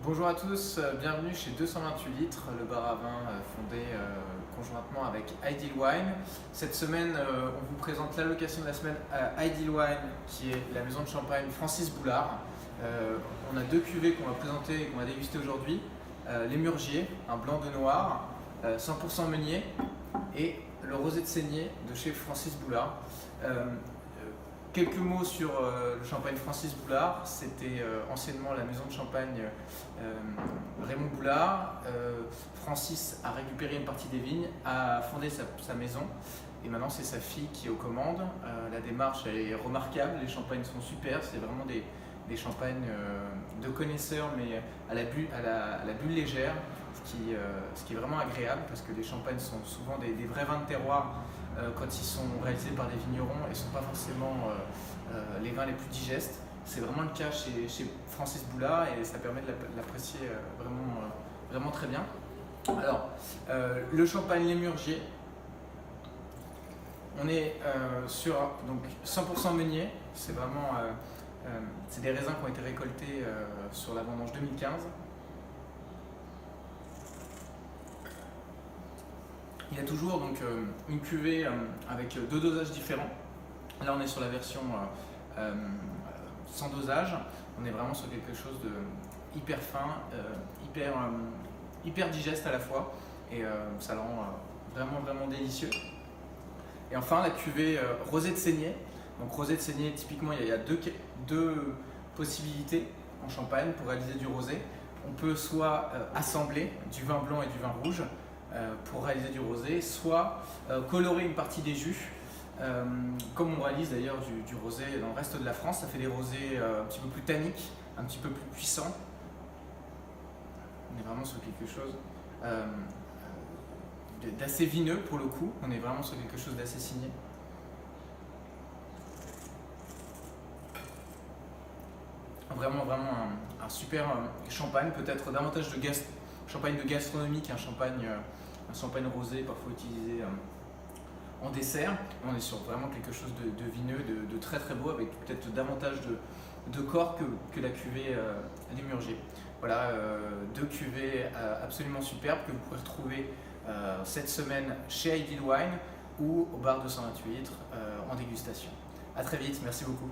Bonjour à tous, bienvenue chez 228 litres, le bar à vin fondé conjointement avec Ideal Wine. Cette semaine, on vous présente l'allocation de la semaine à Ideal Wine, qui est la maison de champagne Francis Boulard. On a deux cuvées qu'on va présenter et qu'on va déguster aujourd'hui. Les Murgiers, un blanc de noir, 100% meunier, et le rosé de saignée de chez Francis Boulard. Quelques mots sur le champagne Francis Boulard. C'était anciennement la maison de champagne Raymond Boulard. Francis a récupéré une partie des vignes, a fondé sa maison et maintenant c'est sa fille qui est aux commandes. La démarche elle est remarquable, les champagnes sont super, c'est vraiment des champagnes de connaisseurs mais à la bulle légère, ce qui est vraiment agréable parce que les champagnes sont souvent des vrais vins de terroir. Quand ils sont réalisés par des vignerons et ne sont pas forcément les vins les plus digestes. C'est vraiment le cas chez Francis Boulard et ça permet de l'apprécier vraiment très bien. Alors, le champagne Les Murgiers, on est sur donc 100% meunier, c'est vraiment c'est des raisins qui ont été récoltés sur la vendange 2015. Il y a toujours donc une cuvée avec deux dosages différents. Là, on est sur la version sans dosage. On est vraiment sur quelque chose de hyper fin, hyper digeste à la fois, et ça le rend vraiment délicieux. Et enfin, la cuvée rosé de saignée. Donc rosé de saignée, typiquement, il y a deux possibilités en champagne pour réaliser du rosé. On peut soit assembler du vin blanc et du vin rouge pour réaliser du rosé, soit colorer une partie des jus, comme on réalise d'ailleurs du rosé dans le reste de la France. Ça fait des rosés un petit peu plus tanniques, un petit peu plus puissants. On est vraiment sur quelque chose d'assez vineux pour le coup, on est vraiment sur quelque chose d'assez signé. Vraiment un super champagne, peut-être davantage de champagne de gastronomie qu'un champagne rosé parfois utilisé en dessert. On est sur vraiment quelque chose de vineux, de très beau, avec peut-être davantage de corps que la cuvée Les Murgiers. Voilà, deux cuvées absolument superbes que vous pouvez retrouver cette semaine chez Ideal Wine ou au bar 228 litres en dégustation. A très vite, merci beaucoup.